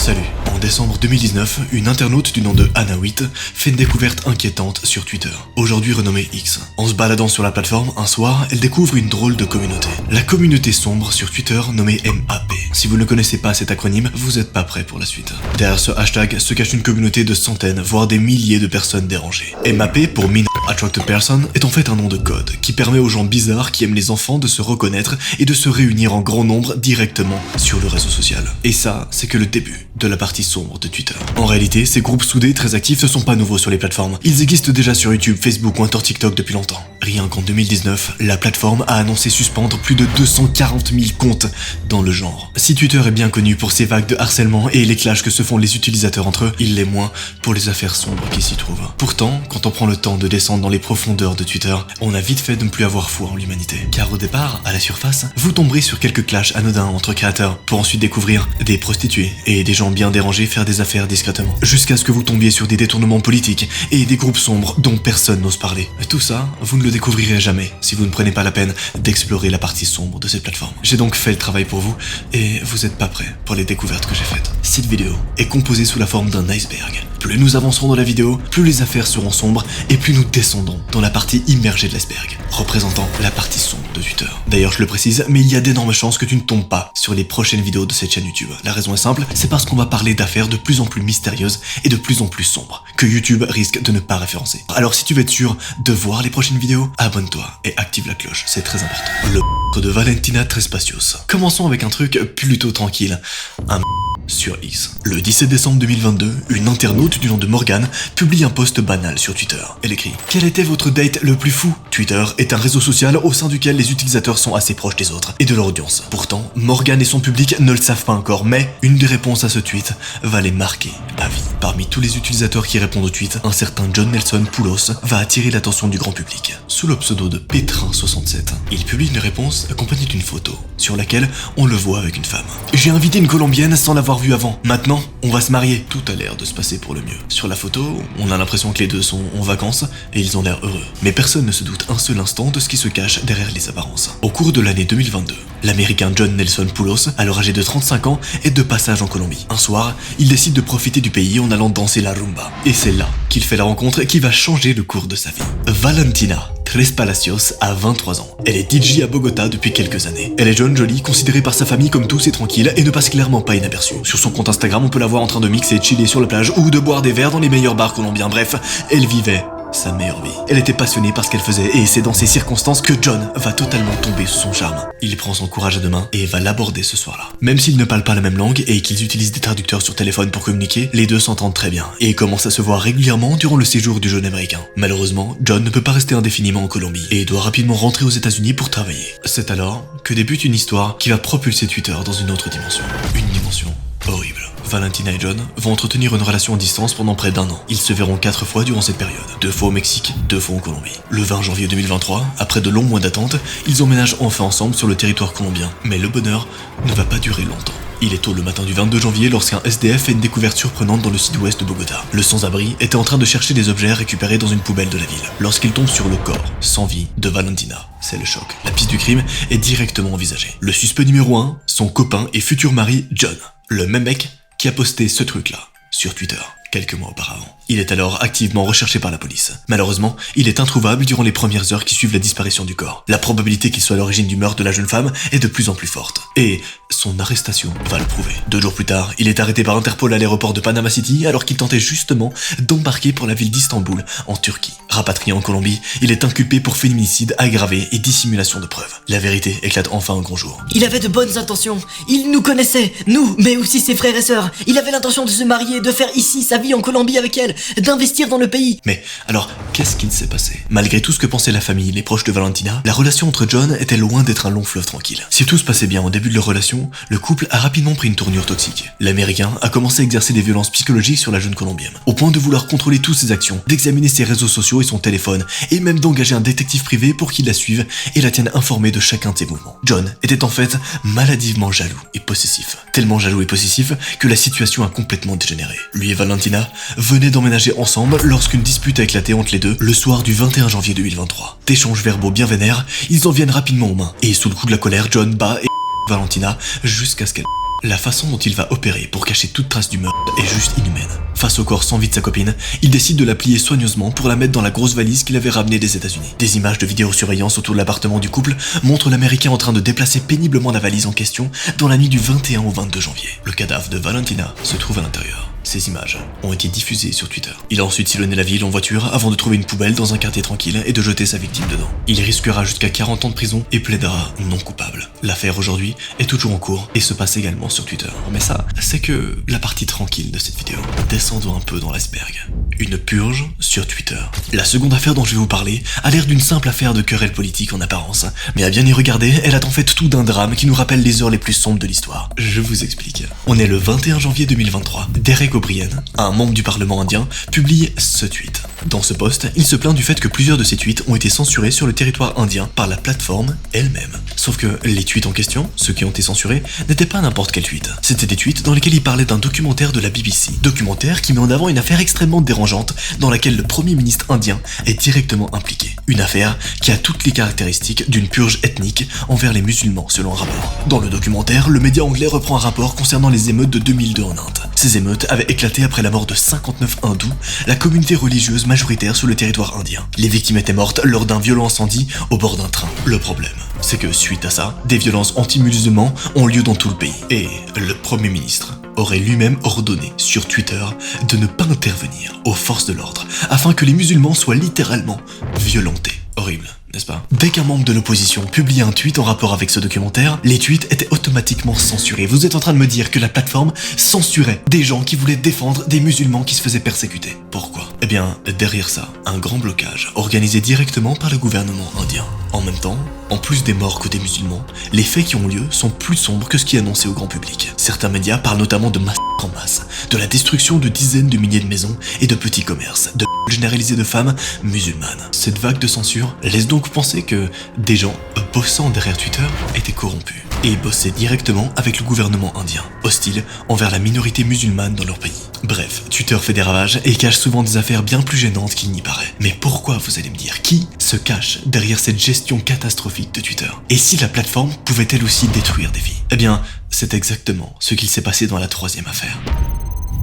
Salut. En décembre 2019, une internaute du nom de Anna8 fait une découverte inquiétante sur Twitter, aujourd'hui renommée X. En se baladant sur la plateforme, un soir, elle découvre une drôle de communauté. La communauté sombre sur Twitter nommée MAP. Si vous ne connaissez pas cet acronyme, vous n'êtes pas prêt pour la suite. Derrière ce hashtag se cache une communauté de centaines, voire des milliers de personnes dérangées. MAP, pour Minor Attracted Person, est en fait un nom de code qui permet aux gens bizarres qui aiment les enfants de se reconnaître et de se réunir en grand nombre directement sur le réseau social. Et ça, c'est que le début de la partie sombre de Twitter. En réalité, ces groupes soudés très actifs ne sont pas nouveaux sur les plateformes. Ils existent déjà sur YouTube, Facebook ou encore TikTok depuis longtemps. Rien qu'en 2019, la plateforme a annoncé suspendre plus de 240 000 comptes dans le genre. Si Twitter est bien connu pour ses vagues de harcèlement et les clashs que se font les utilisateurs entre eux, il l'est moins pour les affaires sombres qui s'y trouvent. Pourtant, quand on prend le temps de descendre dans les profondeurs de Twitter, on a vite fait de ne plus avoir foi en l'humanité. Car au départ, à la surface, vous tomberez sur quelques clashs anodins entre créateurs, pour ensuite découvrir des prostituées et des gens bien dérangés faire des affaires discrètement. Jusqu'à ce que vous tombiez sur des détournements politiques et des groupes sombres dont personne n'ose parler. Tout ça, vous ne le découvrirez jamais si vous ne prenez pas la peine d'explorer la partie sombre de cette plateforme. J'ai donc fait le travail pour vous et vous n'êtes pas prêts pour les découvertes que j'ai faites. Cette vidéo est composée sous la forme d'un iceberg. Plus nous avancerons dans la vidéo, plus les affaires seront sombres et plus nous descendrons dans la partie immergée de l'iceberg, représentant la partie sombre de Twitter. D'ailleurs, je le précise, mais il y a d'énormes chances que tu ne tombes pas sur les prochaines vidéos de cette chaîne YouTube. La raison est simple, c'est parce qu'on va parler d'affaires de plus en plus mystérieuses et de plus en plus sombres, que YouTube risque de ne pas référencer. Alors si tu veux être sûr de voir les prochaines vidéos, abonne-toi et active la cloche, c'est très important. Le de Valentina Trespacios. Commençons avec un truc plutôt tranquille. Un sur X. Le 17 décembre 2022, une internaute du nom de Morgane publie un post banal sur Twitter. Elle écrit « Quel était votre date le plus fou ?» Twitter est un réseau social au sein duquel les utilisateurs sont assez proches des autres et de leur audience. Pourtant, Morgane et son public ne le savent pas encore, mais une des réponses à ce tweet va les marquer à vie. Parmi tous les utilisateurs qui répondent au tweet, un certain John Nelson Poulos va attirer l'attention du grand public. Sous le pseudo de Pétrin67, il publie une réponse accompagnée d'une photo sur laquelle on le voit avec une femme. « J'ai invité une Colombienne sans l'avoir vu avant. Maintenant, on va se marier. » Tout a l'air de se passer pour le mieux. Sur la photo, on a l'impression que les deux sont en vacances et ils ont l'air heureux. Mais personne ne se doute un seul instant de ce qui se cache derrière les apparences. Au cours de l'année 2022, l'américain John Nelson Poulos, alors âgé de 35 ans, est de passage en Colombie. Un soir, il décide de profiter du pays en allant danser la rumba. Et c'est là qu'il fait la rencontre qui va changer le cours de sa vie. Valentina Trespacios a 23 ans. Elle est DJ à Bogota depuis quelques années. Elle est jeune, jolie, considérée par sa famille comme douce et tranquille et ne passe clairement pas inaperçue. Sur son compte Instagram, on peut la voir en train de mixer, chiller sur la plage ou de boire des verres dans les meilleurs bars colombiens. Bref, elle vivait sa meilleure vie. Elle était passionnée par ce qu'elle faisait et c'est dans ces circonstances que John va totalement tomber sous son charme. Il prend son courage à deux mains et va l'aborder ce soir-là. Même s'ils ne parlent pas la même langue et qu'ils utilisent des traducteurs sur téléphone pour communiquer, les deux s'entendent très bien et commencent à se voir régulièrement durant le séjour du jeune américain. Malheureusement, John ne peut pas rester indéfiniment en Colombie et doit rapidement rentrer aux États-Unis pour travailler. C'est alors que débute une histoire qui va propulser Twitter dans une autre dimension. Une dimension horrible. Valentina et John vont entretenir une relation à distance pendant près d'un an. Ils se verront 4 fois durant cette période. 2 fois au Mexique, 2 fois en Colombie. Le 20 janvier 2023, après de longs mois d'attente, ils emménagent enfin ensemble sur le territoire colombien. Mais le bonheur ne va pas durer longtemps. Il est tôt le matin du 22 janvier lorsqu'un SDF fait une découverte surprenante dans le sud-ouest de Bogota. Le sans-abri était en train de chercher des objets récupérés dans une poubelle de la ville. Lorsqu'il tombe sur le corps, sans vie, de Valentina. C'est le choc. La piste du crime est directement envisagée. Le suspect numéro 1, son copain et futur mari, John. Le même mec qui a posté ce truc-là sur Twitter quelques mois auparavant. Il est alors activement recherché par la police. Malheureusement, il est introuvable durant les premières heures qui suivent la disparition du corps. La probabilité qu'il soit à l'origine du meurtre de la jeune femme est de plus en plus forte. Et son arrestation va le prouver. 2 jours plus tard, il est arrêté par Interpol à l'aéroport de Panama City alors qu'il tentait justement d'embarquer pour la ville d'Istanbul, en Turquie. Rapatrié en Colombie, il est inculpé pour féminicide aggravé et dissimulation de preuves. La vérité éclate enfin un grand jour. Il avait de bonnes intentions. Il nous connaissait, nous, mais aussi ses frères et sœurs. Il avait l'intention de se marier, de faire ici sa vie en Colombie avec elle, d'investir dans le pays. Mais alors, qu'est-ce qu'il s'est passé? Malgré tout ce que pensait la famille, les proches de Valentina, la relation entre John était loin d'être un long fleuve tranquille. Si tout se passait bien au début de leur relation, le couple a rapidement pris une tournure toxique. L'américain a commencé à exercer des violences psychologiques sur la jeune colombienne, au point de vouloir contrôler toutes ses actions, d'examiner ses réseaux sociaux et son téléphone, et même d'engager un détective privé pour qu'il la suive et la tienne informée de chacun de ses mouvements. John était en fait maladivement jaloux et possessif. Tellement jaloux et possessif que la situation a complètement dégénéré. Lui et Valentina venaient d'emménager ensemble lorsqu'une dispute a éclaté entre les deux le soir du 21 janvier 2023. D'échanges verbaux bien vénères, ils en viennent rapidement aux mains. Et sous le coup de la colère, John bat et Valentina jusqu'à ce qu'elle La façon dont il va opérer pour cacher toute trace du meurtre est juste inhumaine. Face au corps sans vie de sa copine, il décide de la plier soigneusement pour la mettre dans la grosse valise qu'il avait ramenée des États-Unis. Des images de vidéosurveillance autour de l'appartement du couple montrent l'Américain en train de déplacer péniblement la valise en question dans la nuit du 21 au 22 janvier. Le cadavre de Valentina se trouve à l'intérieur. Ces images ont été diffusées sur Twitter. Il a ensuite sillonné la ville en voiture avant de trouver une poubelle dans un quartier tranquille et de jeter sa victime dedans. Il risquera jusqu'à 40 ans de prison et plaidera non coupable. L'affaire aujourd'hui est toujours en cours et se passe également sur Twitter. Mais ça, c'est que la partie tranquille de cette vidéo. Descendons un peu dans l'iceberg. Une purge sur Twitter. La seconde affaire dont je vais vous parler a l'air d'une simple affaire de querelle politique en apparence. Mais à bien y regarder, elle a en fait tout d'un drame qui nous rappelle les heures les plus sombres de l'histoire. Je vous explique. On est le 21 janvier 2023. Derek O'Brien, un membre du Parlement indien, publie ce tweet. Dans ce post, il se plaint du fait que plusieurs de ses tweets ont été censurés sur le territoire indien par la plateforme elle-même. Sauf que les tweets en question, ceux qui ont été censurés, n'étaient pas n'importe quel tweet. C'était des tweets dans lesquels il parlait d'un documentaire de la BBC. Documentaire qui met en avant une affaire extrêmement dérangeante dans laquelle le Premier ministre indien est directement impliqué. Une affaire qui a toutes les caractéristiques d'une purge ethnique envers les musulmans selon un rapport. Dans le documentaire, le média anglais reprend un rapport concernant les émeutes de 2002 en Inde. Ces émeutes avaient éclaté après la mort de 59 hindous, la communauté religieuse majoritaire sur le territoire indien. Les victimes étaient mortes lors d'un violent incendie au bord d'un train. Le problème, c'est que suite à ça, des violences anti-musulmans ont lieu dans tout le pays. Et le Premier ministre aurait lui-même ordonné sur Twitter de ne pas intervenir aux forces de l'ordre afin que les musulmans soient littéralement violentés. Horrible, n'est-ce pas? Dès qu'un membre de l'opposition publiait un tweet en rapport avec ce documentaire, les tweets étaient automatiquement censurés. Vous êtes en train de me dire que la plateforme censurait des gens qui voulaient défendre des musulmans qui se faisaient persécuter. Pourquoi? Eh bien, derrière ça, un grand blocage organisé directement par le gouvernement indien. En même temps, en plus des morts côté musulmans, les faits qui ont lieu sont plus sombres que ce qui est annoncé au grand public. Certains médias parlent notamment de massacres en masse, de la destruction de dizaines de milliers de maisons et de petits commerces, de généralisé de femmes musulmanes. Cette vague de censure laisse donc penser que des gens bossant derrière Twitter étaient corrompus et bossaient directement avec le gouvernement indien, hostile envers la minorité musulmane dans leur pays. Bref, Twitter fait des ravages et cache souvent des affaires bien plus gênantes qu'il n'y paraît. Mais pourquoi, vous allez me dire, qui se cache derrière cette gestion catastrophique de Twitter? Et si la plateforme pouvait elle aussi détruire des vies? Eh bien, c'est exactement ce qu'il s'est passé dans la troisième affaire.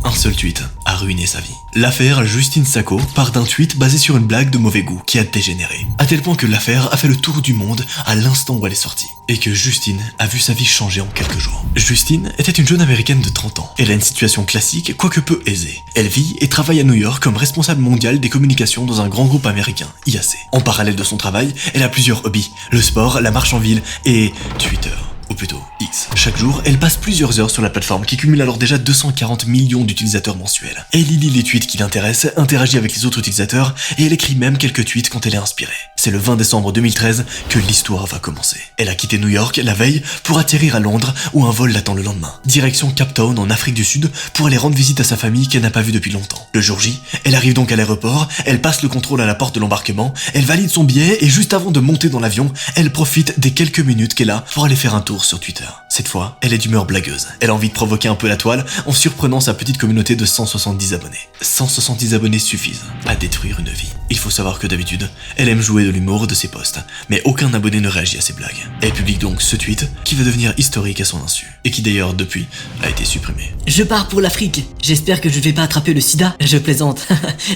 Un seul tweet a ruiné sa vie. L'affaire Justine Sacco part d'un tweet basé sur une blague de mauvais goût qui a dégénéré. À tel point que l'affaire a fait le tour du monde à l'instant où elle est sortie. Et que Justine a vu sa vie changer en quelques jours. Justine était une jeune américaine de 30 ans. Elle a une situation classique, quoique peu aisée. Elle vit et travaille à New York comme responsable mondiale des communications dans un grand groupe américain, IAC. En parallèle de son travail, elle a plusieurs hobbies. Le sport, la marche en ville et Twitter. Ou plutôt X. Chaque jour, elle passe plusieurs heures sur la plateforme qui cumule alors déjà 240 millions d'utilisateurs mensuels. Elle y lit les tweets qui l'intéressent, interagit avec les autres utilisateurs et elle écrit même quelques tweets quand elle est inspirée. C'est le 20 décembre 2013 que l'histoire va commencer. Elle a quitté New York la veille pour atterrir à Londres où un vol l'attend le lendemain. Direction Cape Town en Afrique du Sud pour aller rendre visite à sa famille qu'elle n'a pas vue depuis longtemps. Le jour J, elle arrive donc à l'aéroport, elle passe le contrôle à la porte de l'embarquement, elle valide son billet et juste avant de monter dans l'avion, elle profite des quelques minutes qu'elle a pour aller faire un tour sur Twitter. Cette fois, elle est d'humeur blagueuse. Elle a envie de provoquer un peu la toile en surprenant sa petite communauté de 170 abonnés. 170 abonnés suffisent à détruire une vie. Il faut savoir que d'habitude, elle aime jouer de l'humour de ses posts, mais aucun abonné ne réagit à ses blagues. Elle publie donc ce tweet qui va devenir historique à son insu, et qui d'ailleurs depuis a été supprimé. Je pars pour l'Afrique. J'espère que je ne vais pas attraper le sida. Je plaisante.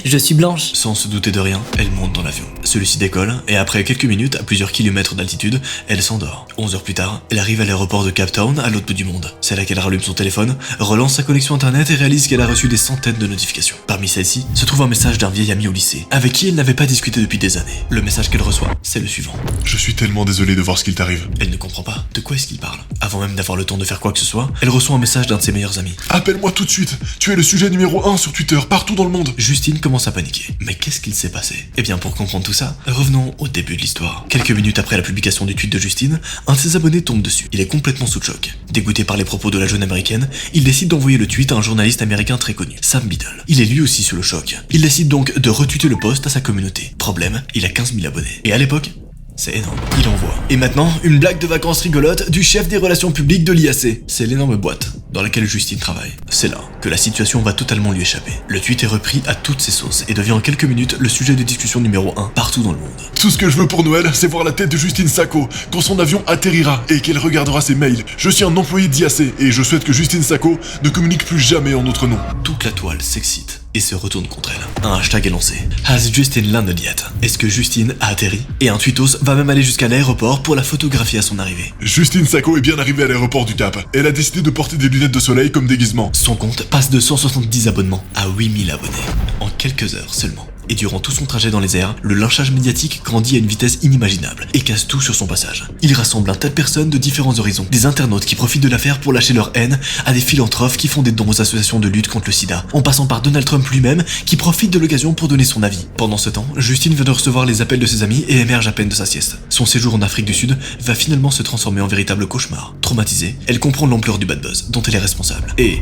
Je suis blanche. Sans se douter de rien, elle monte dans l'avion. Celui-ci décolle, et après quelques minutes, à plusieurs kilomètres d'altitude, elle s'endort. 11 heures plus tard, elle arrive à l'aéroport de Cape Town, à l'autre bout du monde. C'est là qu'elle rallume son téléphone, relance sa connexion internet et réalise qu'elle a reçu des centaines de notifications. Parmi celles-ci, se trouve un message d'un vieil ami au lycée, avec qui elle n'avait pas discuté depuis des années. Le message qu'elle reçoit, c'est le suivant. Je suis tellement désolé de voir ce qu'il t'arrive. Elle ne comprend pas de quoi est-ce qu'il parle. Avant même d'avoir le temps de faire quoi que ce soit, elle reçoit un message d'un de ses meilleurs amis. Appelle-moi tout de suite. Tu es le sujet numéro 1 sur Twitter, partout dans le monde. Justine commence à paniquer. Mais qu'est-ce qu'il s'est passé? Eh bien, pour comprendre tout ça, revenons au début de l'histoire. Quelques minutes après la publication du tweet de Justine, un de ses abonnés tombe dessus. Il est complètement sous le choc. Dégoûté par les propos de la jeune américaine, il décide d'envoyer le tweet à un journaliste américain très connu, Sam Biddle. Il est lui aussi sous le choc. Il décide donc de retweeter le post à sa communauté. Problème, il a 15 000 abonnés. Et à l'époque, C'est énorme. Il envoie. Et maintenant, une blague de vacances rigolote du chef des relations publiques de l'IAC. C'est l'énorme boîte dans laquelle Justine travaille. C'est là que la situation va totalement lui échapper. Le tweet est repris à toutes ses sauces et devient en quelques minutes le sujet de discussion numéro 1 partout dans le monde. Tout ce que je veux pour Noël, c'est voir la tête de Justine Sacco quand son avion atterrira et qu'elle regardera ses mails. Je suis un employé d'IAC et je souhaite que Justine Sacco ne communique plus jamais en notre nom. Toute la toile s'excite et se retourne contre elle. Un hashtag est lancé. Has Justine landed yet? Est-ce que Justine a atterri? Et un tweetos va même aller jusqu'à l'aéroport pour la photographier à son arrivée. Justine Sacco est bien arrivée à l'aéroport du Cap. Elle a décidé de porter des lunettes de soleil comme déguisement. Son compte passe de 170 abonnements à 8000 abonnés en quelques heures seulement. Et durant tout son trajet dans les airs, le lynchage médiatique grandit à une vitesse inimaginable et casse tout sur son passage. Il rassemble un tas de personnes de différents horizons, des internautes qui profitent de l'affaire pour lâcher leur haine, à des philanthropes qui font des dons aux associations de lutte contre le sida, en passant par Donald Trump lui-même qui profite de l'occasion pour donner son avis. Pendant ce temps, Justine vient de recevoir les appels de ses amis et émerge à peine de sa sieste. Son séjour en Afrique du Sud va finalement se transformer en véritable cauchemar. Traumatisée, elle comprend l'ampleur du bad buzz dont elle est responsable. Et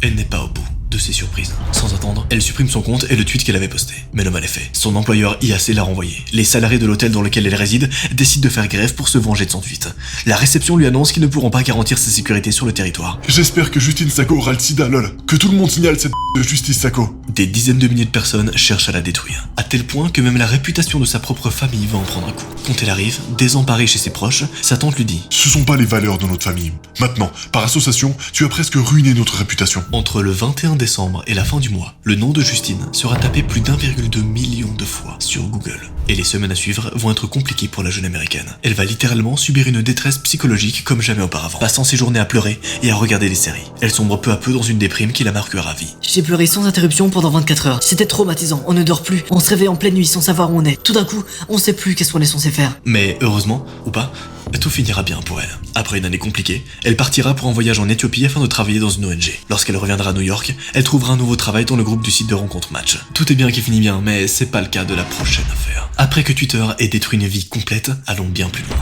elle n'est pas au bout de ses surprises. Sans attendre, elle supprime son compte et le tweet qu'elle avait posté. Mais le mal est fait. Son employeur IAC l'a renvoyé. Les salariés de l'hôtel dans lequel elle réside décident de faire grève pour se venger de son tweet. La réception lui annonce qu'ils ne pourront pas garantir sa sécurité sur le territoire. J'espère que Justine Sacco aura le sida, lol. Que tout le monde signale cette de Justice Sacco. Des dizaines de milliers de personnes cherchent à la détruire. À tel point que même la réputation de sa propre famille va en prendre un coup. Quand elle arrive, désemparée chez ses proches, sa tante lui dit: Ce sont pas les valeurs de notre famille. Maintenant, par association, tu as presque ruiné notre réputation. Entre le 21 décembre et la fin du mois, le nom de Justine sera tapé plus d'1,2 million de fois sur Google. Et les semaines à suivre vont être compliquées pour la jeune américaine. Elle va littéralement subir une détresse psychologique comme jamais auparavant, passant ses journées à pleurer et à regarder des séries. Elle sombre peu à peu dans une déprime qui la marquera à vie. J'ai pleuré sans interruption pendant 24 heures. C'était traumatisant, on ne dort plus. On se réveille en pleine nuit sans savoir où on est. Tout d'un coup, on sait plus qu'est-ce qu'on est censé faire. Mais heureusement, ou pas, tout finira bien pour elle. Après une année compliquée, elle partira pour un voyage en Éthiopie afin de travailler dans une ONG. Lorsqu'elle reviendra à New York, elle trouvera un nouveau travail dans le groupe du site de rencontre Match. Tout est bien qui finit bien, mais c'est pas le cas de la prochaine affaire. Après que Twitter ait détruit une vie complète, allons bien plus loin.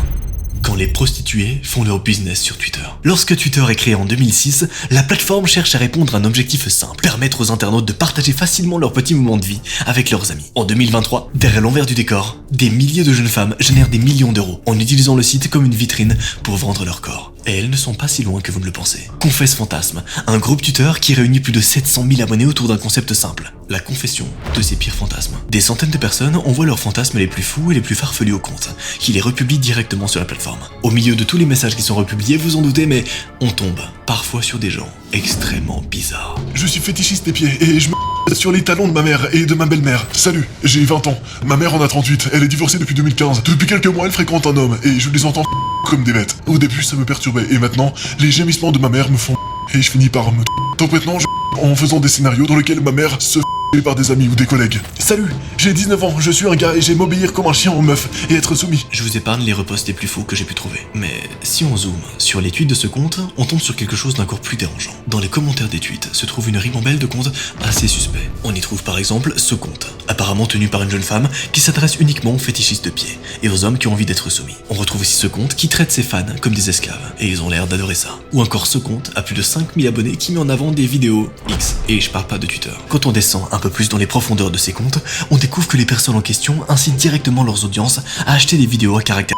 Quand les prostituées font leur business sur Twitter. Lorsque Twitter est créé en 2006, la plateforme cherche à répondre à un objectif simple, permettre aux internautes de partager facilement leurs petits moments de vie avec leurs amis. En 2023, derrière l'envers du décor, des milliers de jeunes femmes génèrent des millions d'euros en utilisant le site comme une vitrine pour vendre leur corps. Et elles ne sont pas si loin que vous ne le pensez. Confesse Fantasme, un groupe Twitter qui réunit plus de 700 000 abonnés autour d'un concept simple, la confession de ses pires fantasmes. Des centaines de personnes envoient leurs fantasmes les plus fous et les plus farfelus au compte, qui les republient directement sur la plateforme. Au milieu de tous les messages qui sont republiés, vous en doutez, mais on tombe parfois sur des gens extrêmement bizarres. Je suis fétichiste des pieds et je me sur les talons de ma mère et de ma belle-mère. Salut, j'ai 20 ans. Ma mère en a 38. Elle est divorcée depuis 2015. Depuis quelques mois, elle fréquente un homme et je les entends comme des bêtes. Au début, ça me perturbait et maintenant, les gémissements de ma mère me font et je finis par me donc maintenant, en faisant des scénarios dans lesquels ma mère se par des amis ou des collègues. Salut, j'ai 19 ans, je suis un gars et j'aime obéir comme un chien aux meufs et être soumis. Je vous épargne les reposts les plus fous que j'ai pu trouver. Mais si on zoome sur les tweets de ce compte, on tombe sur quelque chose d'encore plus dérangeant. Dans les commentaires des tweets se trouve une ribambelle de comptes assez suspects. On y trouve par exemple ce compte, apparemment tenu par une jeune femme qui s'adresse uniquement aux fétichistes de pieds et aux hommes qui ont envie d'être soumis. On retrouve aussi ce compte qui traite ses fans comme des esclaves et ils ont l'air d'adorer ça. Ou encore ce compte à plus de 5000 abonnés qui met en avant des vidéos X. Et je parle pas de Twitter. Quand on descend un peu plus dans les profondeurs de ces comptes, on découvre que les personnes en question incitent directement leurs audiences à acheter des vidéos à caractère,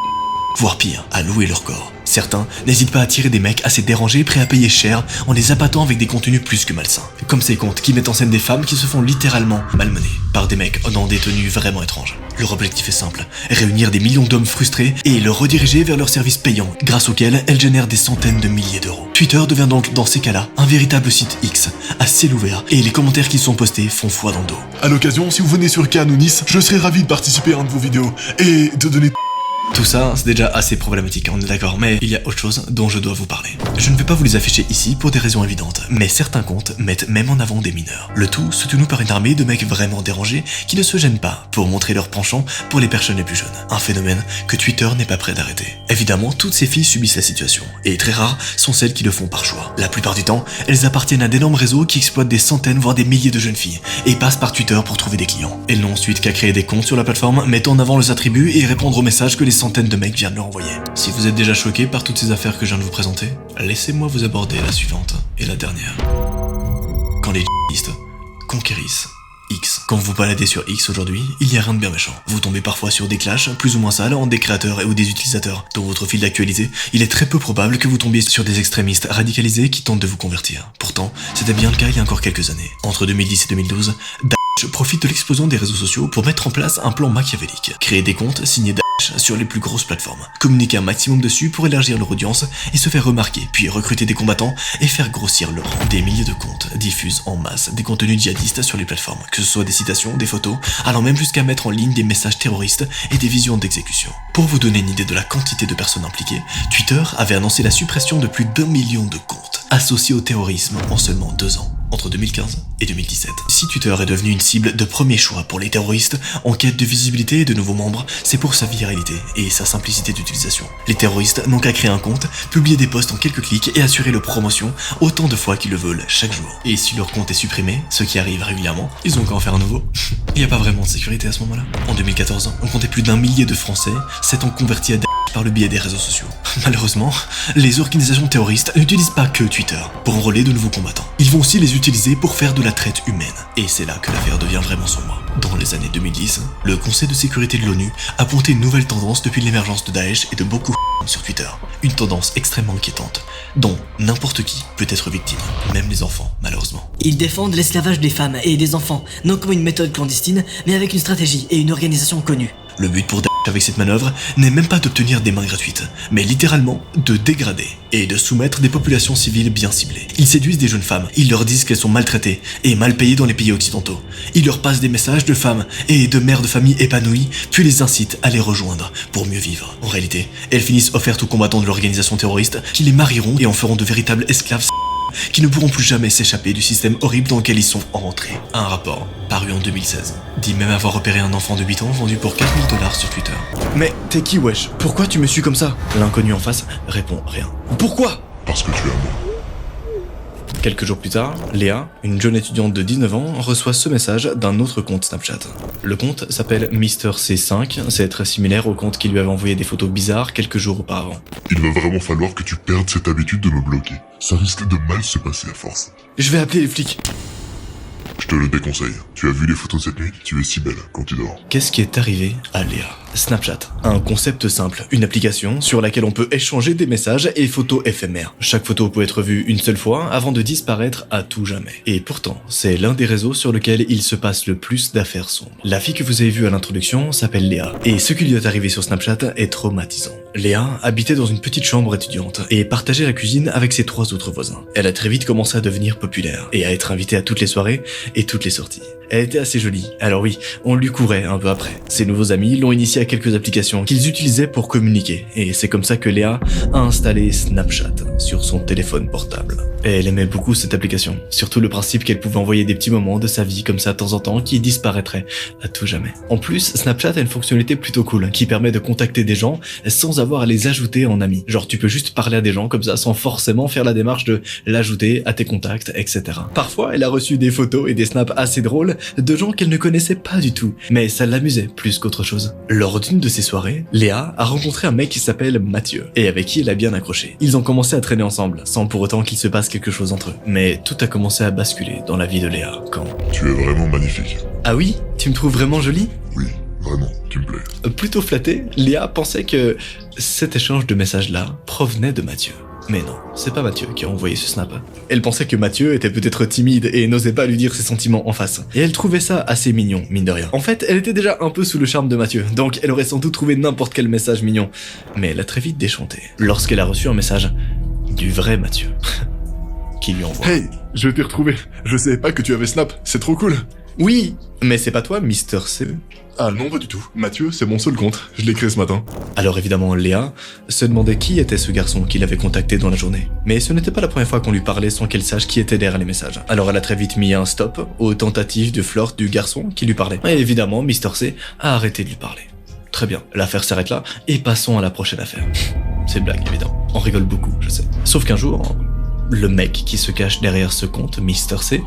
voire pire, à louer leur corps. Certains n'hésitent pas à attirer des mecs assez dérangés prêts à payer cher en les appâtant avec des contenus plus que malsains. Comme ces comptes qui mettent en scène des femmes qui se font littéralement malmener par des mecs dans des tenues vraiment étranges. Leur objectif est simple, réunir des millions d'hommes frustrés et les rediriger vers leurs services payants, grâce auxquels elles génèrent des centaines de milliers d'euros. Twitter devient donc dans ces cas-là un véritable site X, à ciel ouvert, et les commentaires qui sont postés font foi dans le dos. À l'occasion, si vous venez sur Cannes ou Nice, je serai ravi de participer à un de vos vidéos et de donner tout ça, c'est déjà assez problématique, on est d'accord, mais il y a autre chose dont je dois vous parler. Je ne vais pas vous les afficher ici pour des raisons évidentes, mais certains comptes mettent même en avant des mineurs. Le tout soutenu par une armée de mecs vraiment dérangés qui ne se gênent pas pour montrer leur penchant pour les personnes les plus jeunes. Un phénomène que Twitter n'est pas prêt d'arrêter. Évidemment, toutes ces filles subissent la situation, et très rares sont celles qui le font par choix. La plupart du temps, elles appartiennent à d'énormes réseaux qui exploitent des centaines voire des milliers de jeunes filles, et passent par Twitter pour trouver des clients. Elles n'ont ensuite qu'à créer des comptes sur la plateforme, mettant en avant leurs attributs et répondre aux messages que les centaines de mecs viennent leur envoyer. Si vous êtes déjà choqué par toutes ces affaires que je viens de vous présenter, laissez-moi vous aborder la suivante et la dernière. Quand les djihadistes conquérissent X. Quand vous baladez sur X aujourd'hui, il y a rien de bien méchant. Vous tombez parfois sur des clashs plus ou moins sales entre des créateurs et ou des utilisateurs. Dans votre fil d'actualité, il est très peu probable que vous tombiez sur des extrémistes radicalisés qui tentent de vous convertir. Pourtant, c'était bien le cas il y a encore quelques années. Entre 2010 et 2012, Daesh profite de l'explosion des réseaux sociaux pour mettre en place un plan machiavélique. Créer des comptes signés Daesh sur les plus grosses plateformes, communiquer un maximum dessus pour élargir leur audience et se faire remarquer, puis recruter des combattants et faire grossir leur rang. Des milliers de comptes diffusent en masse des contenus djihadistes sur les plateformes, que ce soit des citations, des photos, allant même jusqu'à mettre en ligne des messages terroristes et des visions d'exécution. Pour vous donner une idée de la quantité de personnes impliquées, Twitter avait annoncé la suppression de plus d'1 million de comptes associés au terrorisme en seulement 2 ans, entre 2015 et 2017. Si Twitter est devenu une cible de premier choix pour les terroristes en quête de visibilité et de nouveaux membres, c'est pour sa viralité et sa simplicité d'utilisation. Les terroristes n'ont qu'à créer un compte, publier des posts en quelques clics et assurer leur promotion autant de fois qu'ils le veulent chaque jour. Et si leur compte est supprimé, ce qui arrive régulièrement, ils ont qu'à en faire un nouveau. Il n'y a pas vraiment de sécurité à ce moment-là. En 2014, on comptait plus d'1 millier de Français s'étant convertis à Daesh par le biais des réseaux sociaux. Malheureusement, les organisations terroristes n'utilisent pas que Twitter pour enrôler de nouveaux combattants. Ils vont aussi les utiliser pour faire de la traite humaine. Et c'est là que l'affaire devient vraiment sombre. Dans les années 2010, le Conseil de sécurité de l'ONU a pointé une nouvelle tendance depuis l'émergence de Daesh et de beaucoup sur Twitter. Une tendance extrêmement inquiétante, dont n'importe qui peut être victime, même les enfants, malheureusement. Ils défendent l'esclavage des femmes et des enfants, non comme une méthode clandestine, mais avec une stratégie et une organisation connue. Le but pour Daesh avec cette manœuvre n'est même pas d'obtenir des mains gratuites, mais littéralement de dégrader et de soumettre des populations civiles bien ciblées. Ils séduisent des jeunes femmes, ils leur disent qu'elles sont maltraitées et mal payées dans les pays occidentaux. Ils leur passent des messages de femmes et de mères de famille épanouies, puis les incitent à les rejoindre pour mieux vivre. En réalité, elles finissent offertes aux combattants de l'organisation terroriste qui les marieront et en feront de véritables esclaves qui ne pourront plus jamais s'échapper du système horrible dans lequel ils sont rentrés. Un rapport, paru en 2016, dit même avoir repéré un enfant de 8 ans vendu pour 4 000 $ sur Twitter. Mais t'es qui, wesh? Pourquoi tu me suis comme ça? L'inconnu en face répond rien. Pourquoi? Parce que tu es à moi. Quelques jours plus tard, Léa, une jeune étudiante de 19 ans, reçoit ce message d'un autre compte Snapchat. Le compte s'appelle MrC5, c'est très similaire au compte qui lui avait envoyé des photos bizarres quelques jours auparavant. Il va vraiment falloir que tu perdes cette habitude de me bloquer. Ça risque de mal se passer à force. Je vais appeler les flics. Je te le déconseille. Tu as vu les photos cette nuit? Tu es si belle quand tu dors. Qu'est-ce qui est arrivé à Léa? Snapchat, un concept simple, une application sur laquelle on peut échanger des messages et photos éphémères. Chaque photo peut être vue une seule fois avant de disparaître à tout jamais. Et pourtant, c'est l'un des réseaux sur lequel il se passe le plus d'affaires sombres. La fille que vous avez vue à l'introduction s'appelle Léa, et ce qui lui est arrivé sur Snapchat est traumatisant. Léa habitait dans une petite chambre étudiante et partageait la cuisine avec ses 3 autres voisins. Elle a très vite commencé à devenir populaire et à être invitée à toutes les soirées et toutes les sorties. Elle était assez jolie, alors oui, on lui courait un peu après. Ses nouveaux amis l'ont initiée à quelques applications qu'ils utilisaient pour communiquer, et c'est comme ça que Léa a installé Snapchat sur son téléphone portable. Et elle aimait beaucoup cette application, surtout le principe qu'elle pouvait envoyer des petits moments de sa vie comme ça de temps en temps qui disparaîtraient à tout jamais. En plus, Snapchat a une fonctionnalité plutôt cool qui permet de contacter des gens sans avoir à les ajouter en amis. Genre tu peux juste parler à des gens comme ça sans forcément faire la démarche de l'ajouter à tes contacts, etc. Parfois, elle a reçu des photos et des snaps assez drôles de gens qu'elle ne connaissait pas du tout, mais ça l'amusait plus qu'autre chose. Lors d'une de ces soirées, Léa a rencontré un mec qui s'appelle Mathieu, et avec qui elle a bien accroché. Ils ont commencé à traîner ensemble, sans pour autant qu'il se passe quelque chose entre eux. Mais tout a commencé à basculer dans la vie de Léa quand... Tu es vraiment magnifique. Ah oui? Tu me trouves vraiment jolie? Oui, vraiment, tu me plais. Plutôt flattée, Léa pensait que cet échange de messages-là provenait de Mathieu. Mais non, c'est pas Mathieu qui a envoyé ce snap. Elle pensait que Mathieu était peut-être timide et n'osait pas lui dire ses sentiments en face. Et elle trouvait ça assez mignon, mine de rien. En fait, elle était déjà un peu sous le charme de Mathieu, donc elle aurait sans doute trouvé n'importe quel message mignon. Mais elle a très vite déchanté, lorsqu'elle a reçu un message du vrai Mathieu, qui lui envoie... Hey, je t'ai retrouvé. Je savais pas que tu avais Snap, c'est trop cool. Oui, mais c'est pas toi, Mr. C. Ah non, pas du tout. Mathieu, c'est mon seul compte. Je l'ai créé ce matin. Alors évidemment, Léa se demandait qui était ce garçon qui l'avait contacté dans la journée. Mais ce n'était pas la première fois qu'on lui parlait sans qu'elle sache qui était derrière les messages. Alors elle a très vite mis un stop aux tentatives de flirt du garçon qui lui parlait. Et évidemment, Mr. C a arrêté de lui parler. Très bien, l'affaire s'arrête là, et passons à la prochaine affaire. C'est une blague, évidemment. On rigole beaucoup, je sais. Sauf qu'un jour, le mec qui se cache derrière ce compte, Mr. C,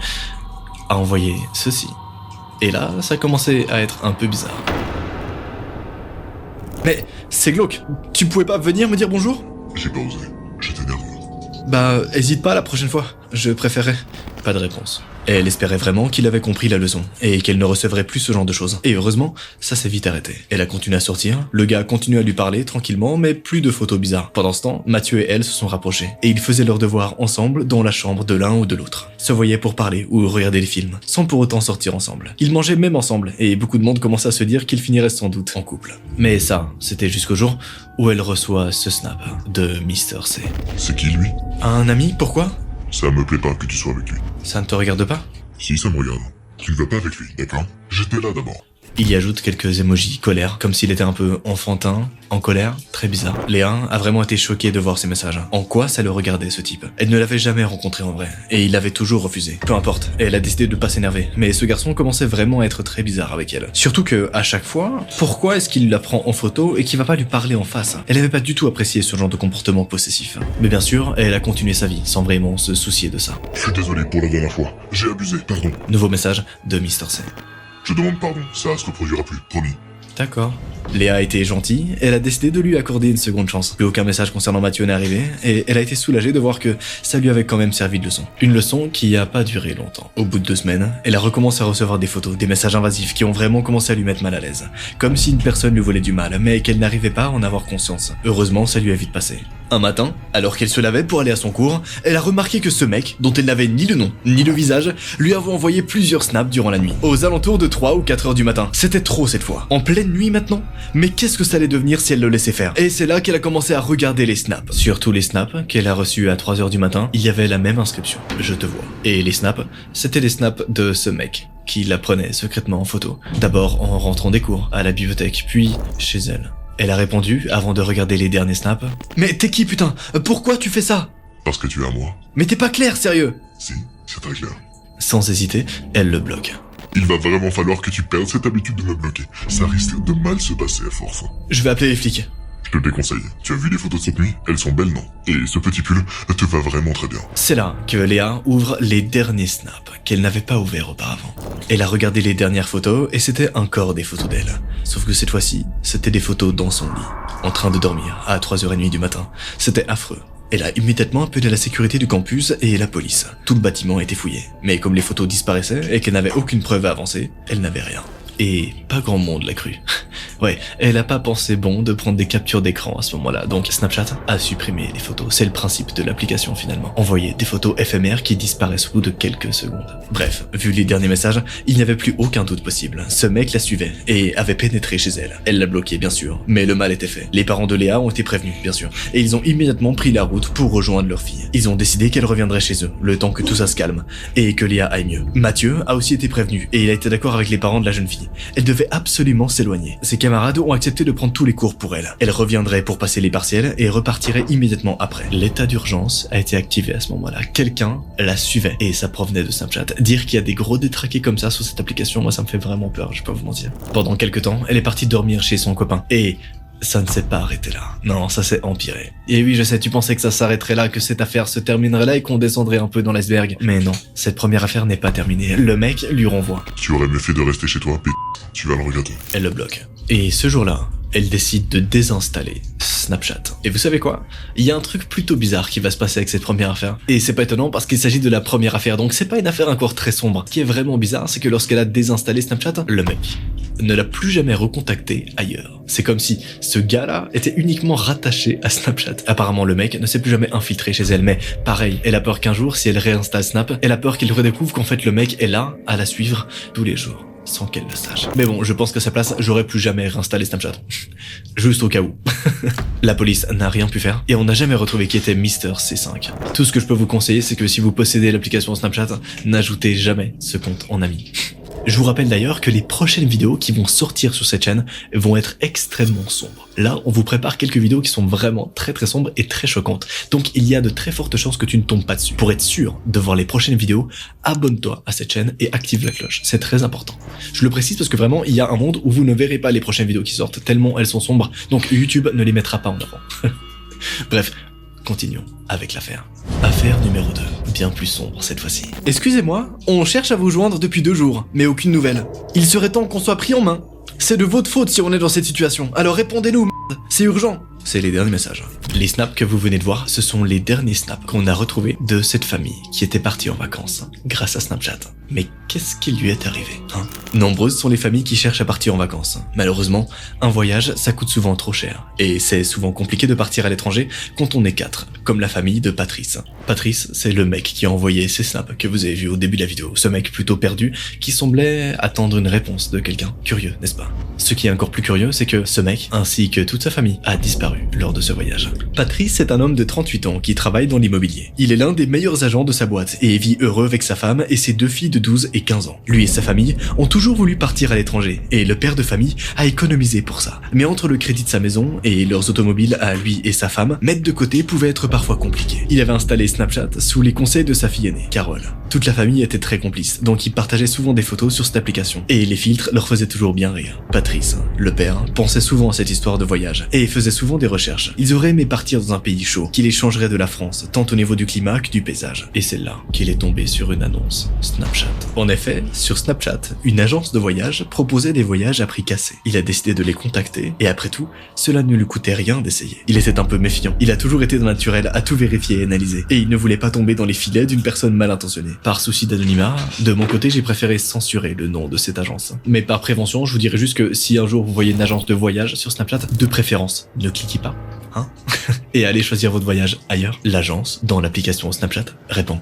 a envoyé ceci. Et là, ça a commencé à être un peu bizarre. Mais c'est glauque, tu pouvais pas venir me dire bonjour? J'ai pas osé, j'étais nerveux. Bah, hésite pas la prochaine fois, je préférerais. pas de réponse. Elle espérait vraiment qu'il avait compris la leçon, et qu'elle ne recevrait plus ce genre de choses. Et heureusement, ça s'est vite arrêté. Elle a continué à sortir, le gars a continué à lui parler tranquillement, mais plus de photos bizarres. Pendant ce temps, Mathieu et elle se sont rapprochés, et ils faisaient leurs devoirs ensemble dans la chambre de l'un ou de l'autre. Se voyaient pour parler ou regarder des films, sans pour autant sortir ensemble. Ils mangeaient même ensemble, et beaucoup de monde commençait à se dire qu'ils finiraient sans doute en couple. Mais ça, c'était jusqu'au jour où elle reçoit ce snap de Mr. C. C'est qui lui? Un ami, pourquoi? Ça me plaît pas que tu sois avec lui. Ça ne te regarde pas? Si, ça me regarde. Tu ne vas pas avec lui, d'accord? J'étais là d'abord. Il y ajoute quelques émojis colère, comme s'il était un peu enfantin, en colère, très bizarre. Léa a vraiment été choquée de voir ces messages. En quoi ça le regardait, ce type? Elle ne l'avait jamais rencontré en vrai, et il l'avait toujours refusé. Peu importe, elle a décidé de pas s'énerver, mais ce garçon commençait vraiment à être très bizarre avec elle. Surtout que, à chaque fois, pourquoi est-ce qu'il la prend en photo et qu'il va pas lui parler en face? Elle avait pas du tout apprécié ce genre de comportement possessif. Mais bien sûr, elle a continué sa vie, sans vraiment se soucier de ça. Je suis désolé pour la dernière fois. J'ai abusé, pardon. Nouveau message de Mr. C. Je demande pardon, ça se reproduira plus, promis. D'accord. Léa a été gentille, elle a décidé de lui accorder une seconde chance. Plus aucun message concernant Mathieu n'est arrivé, et elle a été soulagée de voir que ça lui avait quand même servi de leçon. Une leçon qui a pas duré longtemps. Au bout de 2 semaines, elle a recommencé à recevoir des photos, des messages invasifs qui ont vraiment commencé à lui mettre mal à l'aise. Comme si une personne lui voulait du mal, mais qu'elle n'arrivait pas à en avoir conscience. Heureusement, ça lui a vite passé. Un matin, alors qu'elle se lavait pour aller à son cours, elle a remarqué que ce mec, dont elle n'avait ni le nom, ni le visage, lui avait envoyé plusieurs snaps durant la nuit. Aux alentours de 3 ou 4 heures du matin. C'était trop cette fois. En pleine nuit maintenant? Mais qu'est-ce que ça allait devenir si elle le laissait faire? Et c'est là qu'elle a commencé à regarder les snaps. Sur tous les snaps qu'elle a reçus à 3 heures du matin, il y avait la même inscription. Je te vois. Et les snaps, c'était les snaps de ce mec qui la prenait secrètement en photo. D'abord en rentrant des cours, à la bibliothèque, puis chez elle. Elle a répondu, avant de regarder les derniers snaps. Mais t'es qui putain? Pourquoi tu fais ça? Parce que tu es à moi. Mais t'es pas clair, sérieux? Si, c'est très clair. Sans hésiter, elle le bloque. Il va vraiment falloir que tu perdes cette habitude de me bloquer. Ça risque de mal se passer à force. Je vais appeler les flics. Je te déconseille. Tu as vu les photos de cette nuit? Elles sont belles, non? Et ce petit pull te va vraiment très bien. C'est là que Léa ouvre les derniers snaps qu'elle n'avait pas ouverts auparavant. Elle a regardé les dernières photos et c'était encore des photos d'elle. Sauf que cette fois-ci, c'était des photos dans son lit, en train de dormir à 3h30 du matin. C'était affreux. Elle a immédiatement appelé la sécurité du campus et la police. Tout le bâtiment a été fouillé. Mais comme les photos disparaissaient et qu'elle n'avait aucune preuve à avancer, elle n'avait rien. Et pas grand monde l'a cru. Ouais, elle a pas pensé bon de prendre des captures d'écran à ce moment-là, donc Snapchat a supprimé les photos. C'est le principe de l'application finalement. Envoyer des photos éphémères qui disparaissent au bout de quelques secondes. Bref, vu les derniers messages, il n'y avait plus aucun doute possible. Ce mec la suivait et avait pénétré chez elle. Elle l'a bloqué bien sûr, mais le mal était fait. Les parents de Léa ont été prévenus bien sûr, et ils ont immédiatement pris la route pour rejoindre leur fille. Ils ont décidé qu'elle reviendrait chez eux, le temps que tout ça se calme, et que Léa aille mieux. Mathieu a aussi été prévenu, et il a été d'accord avec les parents de la jeune fille. Elle devait absolument s'éloigner. Ses camarades ont accepté de prendre tous les cours pour elle. Elle reviendrait pour passer les partiels et repartirait immédiatement après. L'état d'urgence a été activé à ce moment-là. Quelqu'un la suivait et ça provenait de Snapchat. Dire qu'il y a des gros détraqués comme ça sur cette application, moi ça me fait vraiment peur, je peux pas vous mentir. Pendant quelques temps, elle est partie dormir chez son copain et ça ne s'est pas arrêté là. Non, ça s'est empiré. Et oui, je sais, tu pensais que ça s'arrêterait là, que cette affaire se terminerait là et qu'on descendrait un peu dans l'iceberg. Mais non, cette première affaire n'est pas terminée. Le mec lui renvoie. Tu aurais mieux fait de rester chez toi, tu vas le regretter. Elle le bloque. Et ce jour-là, elle décide de désinstaller Snapchat. Et vous savez quoi? Il y a un truc plutôt bizarre qui va se passer avec cette première affaire. Et c'est pas étonnant parce qu'il s'agit de la première affaire, donc c'est pas une affaire encore très sombre. Ce qui est vraiment bizarre, c'est que lorsqu'elle a désinstallé Snapchat, le mec ne l'a plus jamais recontacté ailleurs. C'est comme si ce gars-là était uniquement rattaché à Snapchat. Apparemment, le mec ne s'est plus jamais infiltré chez elle, mais pareil, elle a peur qu'un jour, si elle réinstalle Snap, elle a peur qu'il redécouvre qu'en fait le mec est là à la suivre tous les jours, sans qu'elle le sache. Mais bon, je pense qu'à sa place, j'aurais plus jamais réinstallé Snapchat. Juste au cas où. La police n'a rien pu faire, et on n'a jamais retrouvé qui était Mr. C5. Tout ce que je peux vous conseiller, c'est que si vous possédez l'application Snapchat, n'ajoutez jamais ce compte en ami. Je vous rappelle d'ailleurs que les prochaines vidéos qui vont sortir sur cette chaîne vont être extrêmement sombres. Là, on vous prépare quelques vidéos qui sont vraiment très sombres et très choquantes. Donc il y a de très fortes chances que tu ne tombes pas dessus. Pour être sûr de voir les prochaines vidéos, abonne-toi à cette chaîne et active la cloche. C'est très important. Je le précise parce que vraiment, il y a un monde où vous ne verrez pas les prochaines vidéos qui sortent tellement elles sont sombres. Donc YouTube ne les mettra pas en avant. Bref, continuons avec l'affaire. Affaire numéro 2, bien plus sombre cette fois-ci. Excusez-moi, on cherche à vous joindre depuis 2 jours, mais aucune nouvelle. Il serait temps qu'on soit pris en main. C'est de votre faute si on est dans cette situation, alors répondez-nous, merde. C'est urgent. c'est les derniers messages. Les snaps que vous venez de voir, ce sont les derniers snaps qu'on a retrouvés de cette famille qui était partie en vacances grâce à Snapchat. Mais qu'est-ce qui lui est arrivé, hein? Nombreuses sont les familles qui cherchent à partir en vacances. Malheureusement, un voyage, ça coûte souvent trop cher. Et c'est souvent compliqué de partir à l'étranger quand on est 4, comme la famille de Patrice. Patrice, c'est le mec qui a envoyé ces snaps que vous avez vu au début de la vidéo. Ce mec plutôt perdu qui semblait attendre une réponse de quelqu'un. Curieux, n'est-ce pas? Ce qui est encore plus curieux, c'est que ce mec, ainsi que toute sa famille, a disparu lors de ce voyage. Patrice est un homme de 38 ans qui travaille dans l'immobilier. Il est l'un des meilleurs agents de sa boîte et vit heureux avec sa femme et ses 2 filles de 12 et 15 ans. Lui et sa famille ont toujours voulu partir à l'étranger et le père de famille a économisé pour ça. Mais entre le crédit de sa maison et leurs automobiles à lui et sa femme, mettre de côté pouvait être parfois compliqué. Il avait installé Snapchat sous les conseils de sa fille aînée, Carole. Toute la famille était très complice, donc ils partageaient souvent des photos sur cette application et les filtres leur faisaient toujours bien rire. Patrice, le père, pensait souvent à cette histoire de voyage et faisait souvent des recherches. Ils auraient aimé partir dans un pays chaud qui les changerait de la France, tant au niveau du climat que du paysage. Et c'est là qu'il est tombé sur une annonce, Snapchat. En effet, sur Snapchat, une agence de voyage proposait des voyages à prix cassé. Il a décidé de les contacter et après tout, cela ne lui coûtait rien d'essayer. Il était un peu méfiant. Il a toujours été naturel à tout vérifier et analyser et il ne voulait pas tomber dans les filets d'une personne mal intentionnée. Par souci d'anonymat, de mon côté, j'ai préféré censurer le nom de cette agence. Mais par prévention, je vous dirais juste que si un jour vous voyez une agence de voyage sur Snapchat, de préférence, ne cliquez pas, hein, et allez choisir votre voyage ailleurs. L'agence, dans l'application Snapchat, répond.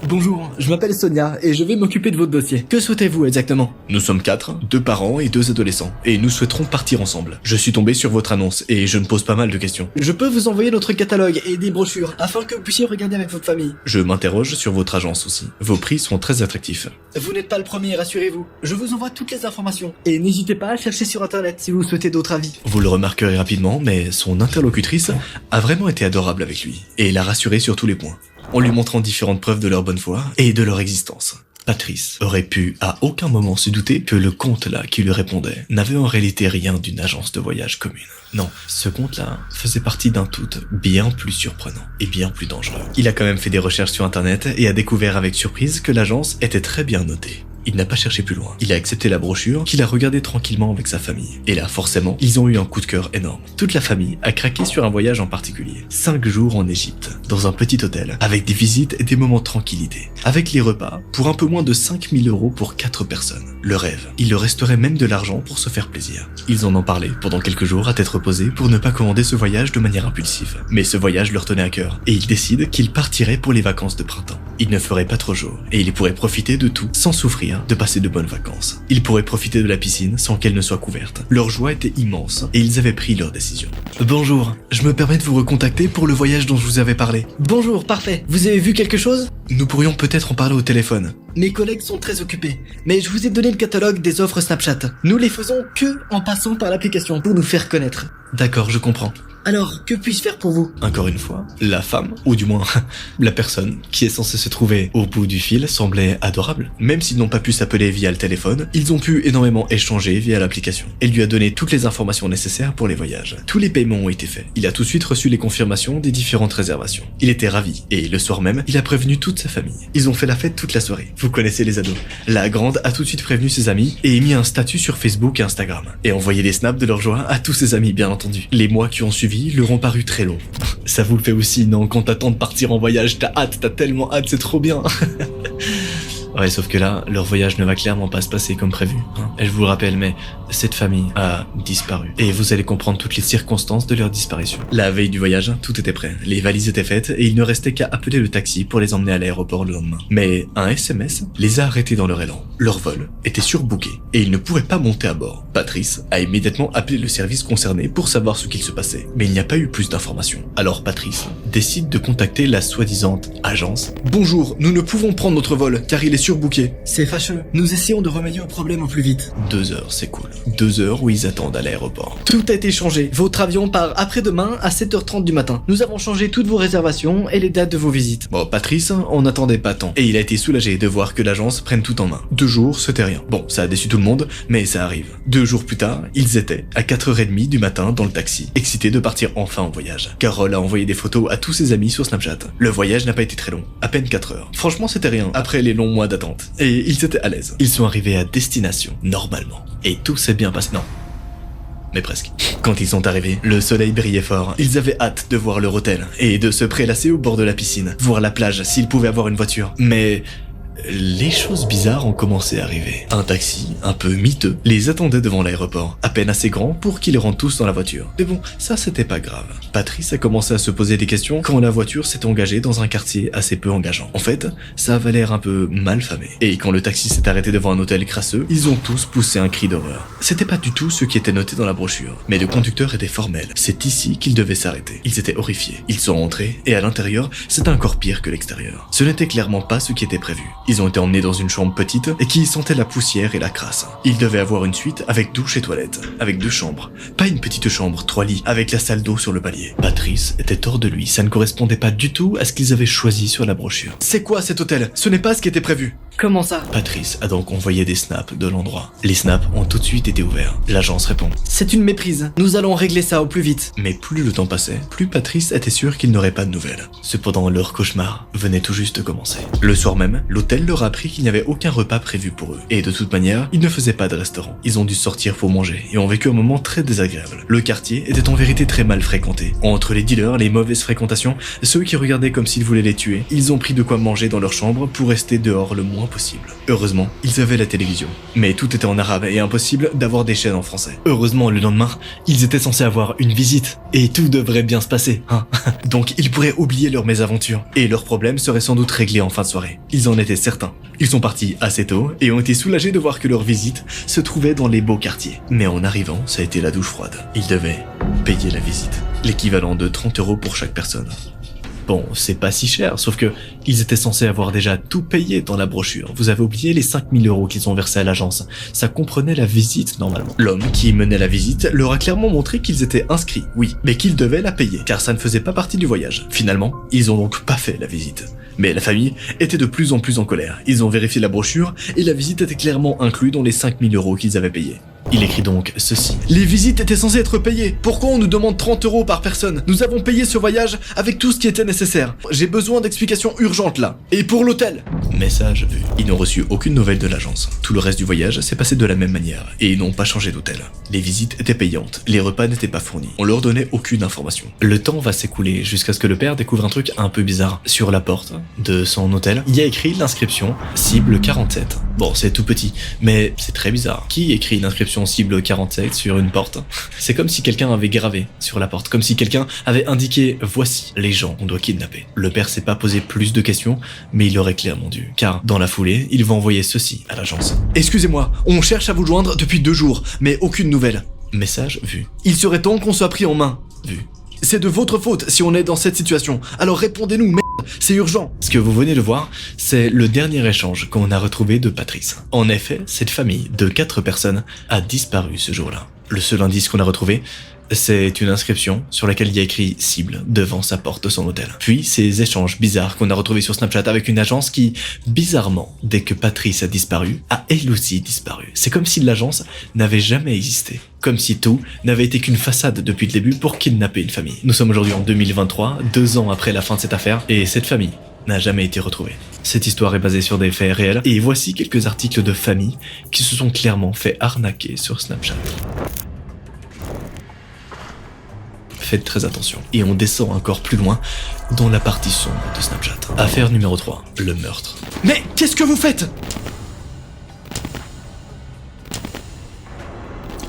Bonjour, je m'appelle Sonia et je vais m'occuper de votre dossier. Que souhaitez-vous exactement? Nous sommes 4, 2 parents et 2 adolescents, et nous souhaiterons partir ensemble. Je suis tombé sur votre annonce et je me pose pas mal de questions. Je peux vous envoyer notre catalogue et des brochures afin que vous puissiez regarder avec votre famille. Je m'interroge sur votre agence aussi. Vos prix sont très attractifs. Vous n'êtes pas le premier, rassurez-vous. Je vous envoie toutes les informations. Et n'hésitez pas à chercher sur internet si vous souhaitez d'autres avis. Vous le remarquerez rapidement, mais son interlocutrice a vraiment été adorable avec lui, et l'a rassuré sur tous les points, en lui montrant différentes preuves de leur bonne foi et de leur existence. Patrice aurait pu à aucun moment se douter que le compte-là qui lui répondait n'avait en réalité rien d'une agence de voyage commune. Non, ce compte-là faisait partie d'un tout bien plus surprenant et bien plus dangereux. Il a quand même fait des recherches sur internet et a découvert avec surprise que l'agence était très bien notée. Il n'a pas cherché plus loin. Il a accepté la brochure, qu'il a regardée tranquillement avec sa famille. Et là, forcément, ils ont eu un coup de cœur énorme. Toute la famille a craqué sur un voyage en particulier. 5 jours en Égypte, dans un petit hôtel, avec des visites et des moments de tranquillité. Avec les repas, pour un peu moins de 5000 € pour 4 personnes. Le rêve. Il leur resterait même de l'argent pour se faire plaisir. Ils en ont parlé pendant quelques jours à tête reposée pour ne pas commander ce voyage de manière impulsive. Mais ce voyage leur tenait à cœur, et ils décident qu'ils partiraient pour les vacances de printemps. Il ne ferait pas trop chaud, et ils pourraient profiter de tout sans souffrir de passer de bonnes vacances. Ils pourraient profiter de la piscine sans qu'elle ne soit couverte. Leur joie était immense et ils avaient pris leur décision. Bonjour, je me permets de vous recontacter pour le voyage dont je vous avais parlé. Bonjour, parfait. Vous avez vu quelque chose? Nous pourrions peut-être en parler au téléphone. Mes collègues sont très occupés, mais je vous ai donné le catalogue des offres Snapchat. Nous les faisons que en passant par l'application pour nous faire connaître. D'accord, je comprends. Alors, que puis-je faire pour vous? Encore une fois, la femme, ou du moins la personne qui est censée se trouver au bout du fil semblait adorable. Même s'ils n'ont pas pu s'appeler via le téléphone, ils ont pu énormément échanger via l'application. Elle lui a donné toutes les informations nécessaires pour les voyages. Tous les paiements ont été faits. Il a tout de suite reçu les confirmations des différentes réservations. Il était ravi, et le soir même, il a prévenu toute sa famille. Ils ont fait la fête toute la soirée. Vous connaissez les ados. La grande a tout de suite prévenu ses amis et mis un statut sur Facebook et Instagram. Et envoyé des snaps de leur joie à tous ses amis, bien entendu. Les mois qui ont suivi leur ont paru très longs. Ça vous le fait aussi, non? Quand t'attends de partir en voyage, t'as tellement hâte, c'est trop bien. Ouais, sauf que là, leur voyage ne va clairement pas se passer comme prévu. Hein. Et je vous le rappelle, mais cette famille a disparu. Et vous allez comprendre toutes les circonstances de leur disparition. La veille du voyage, tout était prêt. Les valises étaient faites et il ne restait qu'à appeler le taxi pour les emmener à l'aéroport le lendemain. Mais un SMS les a arrêtés dans leur élan. Leur vol était surbooké et ils ne pourraient pas monter à bord. Patrice a immédiatement appelé le service concerné pour savoir ce qu'il se passait. Mais il n'y a pas eu plus d'informations. Alors Patrice décide de contacter la soi-disant agence. Bonjour, nous ne pouvons prendre notre vol car il est surbooké. C'est fâcheux. Nous essayons de remédier au problème au plus vite. 2 heures, c'est cool. 2 heures où ils attendent à l'aéroport. Tout a été changé. Votre avion part après-demain à 7h30 du matin. Nous avons changé toutes vos réservations et les dates de vos visites. Bon, Patrice, on n'attendait pas tant. Et il a été soulagé de voir que l'agence prenne tout en main. 2 jours, c'était rien. Bon, ça a déçu tout le monde, mais ça arrive. 2 jours plus tard, ils étaient à 4h30 du matin dans le taxi, excités de partir enfin en voyage. Carole a envoyé des photos à tous ses amis sur Snapchat. Le voyage n'a pas été très long, à peine 4 heures. Franchement, c'était rien, après les longs mois d'attente. Et ils étaient à l'aise. Ils sont arrivés à destination, normalement. Et tout s'est bien passé. Non. Mais presque. Quand ils sont arrivés, le soleil brillait fort. Ils avaient hâte de voir leur hôtel et de se prélasser au bord de la piscine, voir la plage s'ils pouvaient avoir une voiture. Mais les choses bizarres ont commencé à arriver. Un taxi, un peu miteux, les attendait devant l'aéroport, à peine assez grand pour qu'ils rentrent tous dans la voiture. Mais bon, ça c'était pas grave. Patrice a commencé à se poser des questions quand la voiture s'est engagée dans un quartier assez peu engageant. En fait, ça avait l'air un peu mal famé. Et quand le taxi s'est arrêté devant un hôtel crasseux, ils ont tous poussé un cri d'horreur. C'était pas du tout ce qui était noté dans la brochure, mais le conducteur était formel. C'est ici qu'ils devaient s'arrêter. Ils étaient horrifiés. Ils sont rentrés, et à l'intérieur, c'était encore pire que l'extérieur. Ce n'était clairement pas ce qui était prévu. Ils ont été emmenés dans une chambre petite et qui sentait la poussière et la crasse. Ils devaient avoir une suite avec douche et toilette, avec 2 chambres. Pas une petite chambre, 3 lits, avec la salle d'eau sur le palier. Patrice était hors de lui, ça ne correspondait pas du tout à ce qu'ils avaient choisi sur la brochure. C'est quoi cet hôtel? Ce n'est pas ce qui était prévu. Comment ça? Patrice a donc envoyé des snaps de l'endroit. Les snaps ont tout de suite été ouverts. L'agence répond. C'est une méprise. Nous allons régler ça au plus vite. Mais plus le temps passait, plus Patrice était sûr qu'il n'aurait pas de nouvelles. Cependant, leur cauchemar venait tout juste de commencer. Le soir même, l'hôtel leur a appris qu'il n'y avait aucun repas prévu pour eux. Et de toute manière, ils ne faisaient pas de restaurant. Ils ont dû sortir pour manger et ont vécu un moment très désagréable. Le quartier était en vérité très mal fréquenté. Entre les dealers, les mauvaises fréquentations, ceux qui regardaient comme s'ils voulaient les tuer, ils ont pris de quoi manger dans leur chambre pour rester dehors le moins possible. Heureusement, ils avaient la télévision. Mais tout était en arabe et impossible d'avoir des chaînes en français. Heureusement, le lendemain, ils étaient censés avoir une visite. Et tout devrait bien se passer, hein. Donc ils pourraient oublier leur mésaventure. Et leurs problèmes seraient sans doute réglés en fin de soirée. Ils en étaient certains. Ils sont partis assez tôt et ont été soulagés de voir que leur visite se trouvait dans les beaux quartiers. Mais en arrivant, ça a été la douche froide. Ils devaient payer la visite. L'équivalent de 30 € pour chaque personne. Bon, c'est pas si cher, sauf que ils étaient censés avoir déjà tout payé dans la brochure. Vous avez oublié les 5 000 € qu'ils ont versés à l'agence. Ça comprenait la visite, normalement. L'homme qui menait la visite leur a clairement montré qu'ils étaient inscrits, oui, mais qu'ils devaient la payer, car ça ne faisait pas partie du voyage. Finalement, ils ont donc pas fait la visite. Mais la famille était de plus en plus en colère. Ils ont vérifié la brochure, et la visite était clairement inclue dans les 5 000 € qu'ils avaient payés. Il écrit donc ceci. Les visites étaient censées être payées. Pourquoi on nous demande 30 € par personne? Nous avons payé ce voyage avec tout ce qui était nécessaire. J'ai besoin d'explications urgentes là. Et pour l'hôtel? Message vu. Ils n'ont reçu aucune nouvelle de l'agence. Tout le reste du voyage s'est passé de la même manière. Et ils n'ont pas changé d'hôtel. Les visites étaient payantes. Les repas n'étaient pas fournis. On leur donnait aucune information. Le temps va s'écouler jusqu'à ce que le père découvre un truc un peu bizarre. Sur la porte de son hôtel, il y a écrit l'inscription cible 47. Bon, c'est tout petit, mais c'est très bizarre. Qui écrit l'inscription cible 47 sur une porte? C'est comme si quelqu'un avait gravé sur la porte, comme si quelqu'un avait indiqué « Voici les gens qu'on doit kidnapper ». Le père s'est pas posé plus de questions, mais il aurait clairement dû, car dans la foulée, il va envoyer ceci à l'agence. « Excusez-moi, on cherche à vous joindre depuis 2 jours, mais aucune nouvelle. » Message vu. « Il serait temps qu'on soit pris en main. » Vu. « C'est de votre faute si on est dans cette situation, alors répondez-nous, merde, c'est urgent. » Ce que vous venez de voir, c'est le dernier échange qu'on a retrouvé de Patrice. En effet, cette famille de 4 personnes a disparu ce jour-là. Le seul indice qu'on a retrouvé, c'est une inscription sur laquelle il y a écrit « cible » devant sa porte de son hôtel. Puis ces échanges bizarres qu'on a retrouvés sur Snapchat avec une agence qui, bizarrement, dès que Patrice a disparu, a elle aussi disparu. C'est comme si l'agence n'avait jamais existé. Comme si tout n'avait été qu'une façade depuis le début pour kidnapper une famille. Nous sommes aujourd'hui en 2023, 2 ans après la fin de cette affaire, et cette famille n'a jamais été retrouvée. Cette histoire est basée sur des faits réels, et voici quelques articles de familles qui se sont clairement fait arnaquer sur Snapchat. Faites très attention. Et on descend encore plus loin dans la partie sombre de Snapchat. Affaire numéro 3, le meurtre. Mais qu'est-ce que vous faites?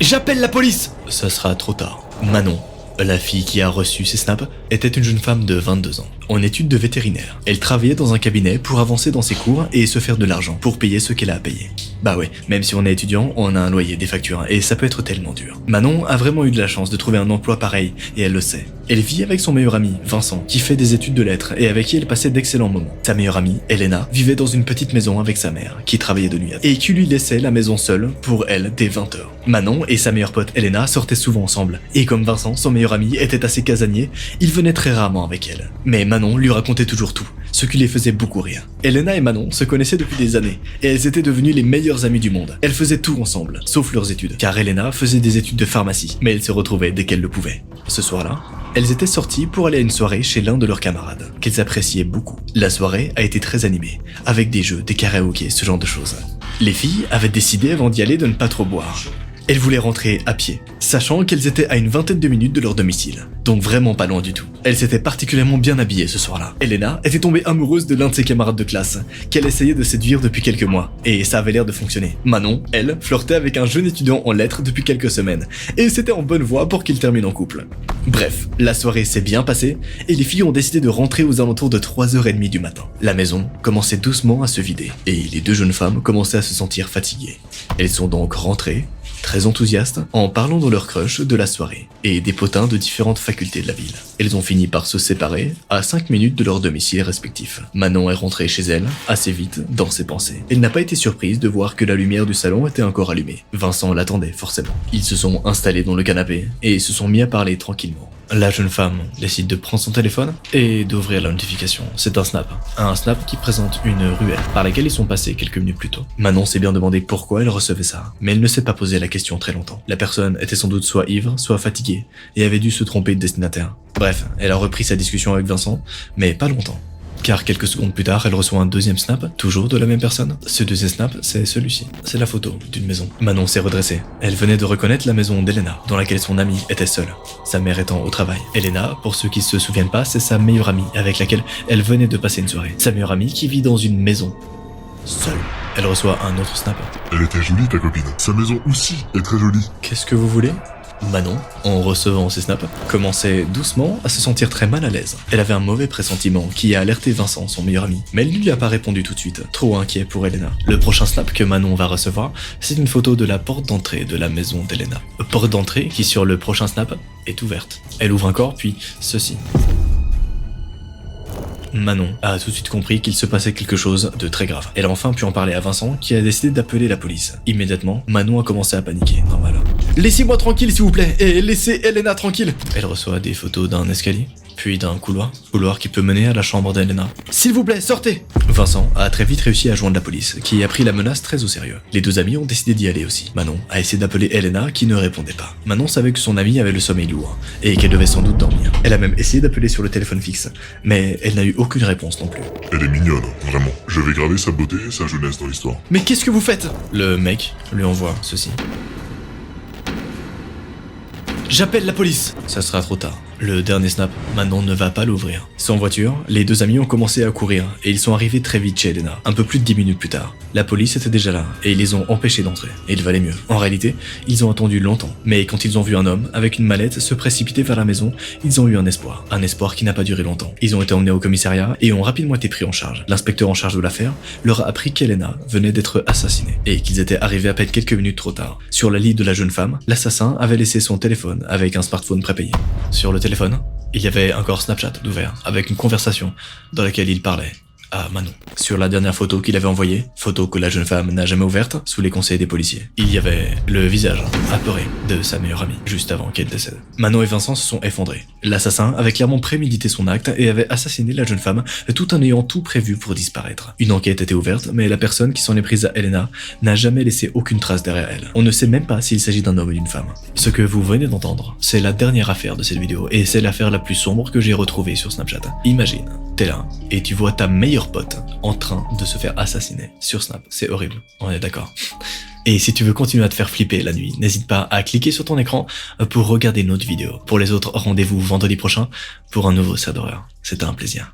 J'appelle la police! Ça sera trop tard. Manon, la fille qui a reçu ces snaps, était une jeune femme de 22 ans, en études de vétérinaire. Elle travaillait dans un cabinet pour avancer dans ses cours et se faire de l'argent pour payer ce qu'elle a à payer. Bah ouais, même si on est étudiant, on a un loyer, des factures, et ça peut être tellement dur. Manon a vraiment eu de la chance de trouver un emploi pareil, et elle le sait. Elle vit avec son meilleur ami, Vincent, qui fait des études de lettres et avec qui elle passait d'excellents moments. Sa meilleure amie, Elena, vivait dans une petite maison avec sa mère, qui travaillait de nuit, et qui lui laissait la maison seule, pour elle, dès 20h. Manon et sa meilleure pote Elena sortaient souvent ensemble, et comme Vincent, son meilleur ami, était assez casanier, il venait très rarement avec elle. Mais Manon lui racontait toujours tout, ce qui les faisait beaucoup rire. Elena et Manon se connaissaient depuis des années, et elles étaient devenues les meilleures amies du monde. Elles faisaient tout ensemble, sauf leurs études, car Elena faisait des études de pharmacie, mais elles se retrouvaient dès qu'elles le pouvaient. Ce soir-là, elles étaient sorties pour aller à une soirée chez l'un de leurs camarades, qu'elles appréciaient beaucoup. La soirée a été très animée, avec des jeux, des karaokés, ce genre de choses. Les filles avaient décidé avant d'y aller de ne pas trop boire. Elle voulait rentrer à pied, sachant qu'elles étaient à une vingtaine de minutes de leur domicile. Donc vraiment pas loin du tout. Elle s'était particulièrement bien habillée ce soir-là. Elena était tombée amoureuse de l'un de ses camarades de classe, qu'elle essayait de séduire depuis quelques mois, et ça avait l'air de fonctionner. Manon, elle, flirtait avec un jeune étudiant en lettres depuis quelques semaines, et c'était en bonne voie pour qu'ils terminent en couple. Bref, la soirée s'est bien passée, et les filles ont décidé de rentrer aux alentours de 3h30 du matin. La maison commençait doucement à se vider, et les deux jeunes femmes commençaient à se sentir fatiguées. Elles sont donc rentrées, très enthousiastes, en parlant de leur crush de la soirée, et des potins de différentes facultés de la ville. Elles ont fini par se séparer à 5 minutes de leur domicile respectif. Manon est rentrée chez elle, assez vite, dans ses pensées. Elle n'a pas été surprise de voir que la lumière du salon était encore allumée. Vincent l'attendait, forcément. Ils se sont installés dans le canapé, et se sont mis à parler tranquillement. La jeune femme décide de prendre son téléphone et d'ouvrir la notification. C'est un snap. Un snap qui présente une ruelle par laquelle ils sont passés quelques minutes plus tôt. Manon s'est bien demandé pourquoi elle recevait ça, mais elle ne s'est pas posé la question très longtemps. La personne était sans doute soit ivre, soit fatiguée, et avait dû se tromper de destinataire. Bref, elle a repris sa discussion avec Vincent, mais pas longtemps. Car quelques secondes plus tard, elle reçoit un deuxième snap, toujours de la même personne. Ce deuxième snap, c'est celui-ci. C'est la photo d'une maison. Manon s'est redressée. Elle venait de reconnaître la maison d'Elena, dans laquelle son amie était seule, sa mère étant au travail. Elena, pour ceux qui se souviennent pas, c'est sa meilleure amie, avec laquelle elle venait de passer une soirée. Sa meilleure amie qui vit dans une maison, seule. Elle reçoit un autre snap. Elle était jolie ta copine. Sa maison aussi est très jolie. Qu'est-ce que vous voulez ? Manon, en recevant ces snaps, commençait doucement à se sentir très mal à l'aise. Elle avait un mauvais pressentiment qui a alerté Vincent, son meilleur ami, mais elle ne lui a pas répondu tout de suite, trop inquiet pour Elena. Le prochain snap que Manon va recevoir, c'est une photo de la porte d'entrée de la maison d'Elena. Porte d'entrée qui sur le prochain snap est ouverte. Elle ouvre encore, puis ceci. Manon a tout de suite compris qu'il se passait quelque chose de très grave. Elle a enfin pu en parler à Vincent qui a décidé d'appeler la police. Immédiatement, Manon a commencé à paniquer, normal. Laissez-moi tranquille s'il vous plaît, et laissez Elena tranquille. Elle reçoit des photos d'un escalier, puis d'un couloir qui peut mener à la chambre d'Elena. S'il vous plaît, sortez. Vincent a très vite réussi à joindre la police, qui a pris la menace très au sérieux. Les deux amis ont décidé d'y aller aussi. Manon a essayé d'appeler Elena qui ne répondait pas. Manon savait que son amie avait le sommeil lourd, et qu'elle devait sans doute dormir. Elle a même essayé d'appeler sur le téléphone fixe, mais elle n'a eu aucune réponse non plus. Elle est mignonne, vraiment. Je vais graver sa beauté et sa jeunesse dans l'histoire. Mais qu'est-ce que vous faites ? Le mec lui envoie ceci. J'appelle la police. Ça sera trop tard. Le dernier snap, Manon ne va pas l'ouvrir. Sans voiture, les deux amis ont commencé à courir et ils sont arrivés très vite chez Elena, un peu plus de 10 minutes plus tard. La police était déjà là et ils les ont empêchés d'entrer. Et il valait mieux. En réalité, ils ont attendu longtemps. Mais quand ils ont vu un homme avec une mallette se précipiter vers la maison, ils ont eu un espoir. Un espoir qui n'a pas duré longtemps. Ils ont été emmenés au commissariat et ont rapidement été pris en charge. L'inspecteur en charge de l'affaire leur a appris qu'Elena venait d'être assassinée et qu'ils étaient arrivés à peine quelques minutes trop tard. Sur la lit de la jeune femme, l'assassin avait laissé son téléphone avec un smartphone prépayé. Sur le téléphone, il y avait encore Snapchat d'ouvert, avec une conversation dans laquelle il parlait à Manon. Sur la dernière photo qu'il avait envoyée, photo que la jeune femme n'a jamais ouverte, sous les conseils des policiers, il y avait le visage apeuré de sa meilleure amie, juste avant qu'elle décède. Manon et Vincent se sont effondrés. L'assassin avait clairement prémédité son acte et avait assassiné la jeune femme, tout en ayant tout prévu pour disparaître. Une enquête était ouverte, mais la personne qui s'en est prise à Elena n'a jamais laissé aucune trace derrière elle. On ne sait même pas s'il s'agit d'un homme ou d'une femme. Ce que vous venez d'entendre, c'est la dernière affaire de cette vidéo, et c'est l'affaire la plus sombre que j'ai retrouvée sur Snapchat. Imagine, t'es là, et tu vois ta meilleure pote en train de se faire assassiner sur Snap. C'est horrible, on est d'accord. Et si tu veux continuer à te faire flipper la nuit, n'hésite pas à cliquer sur ton écran pour regarder notre vidéo. Pour les autres, rendez-vous vendredi prochain pour un nouveau Sad d'horreur. C'était un plaisir.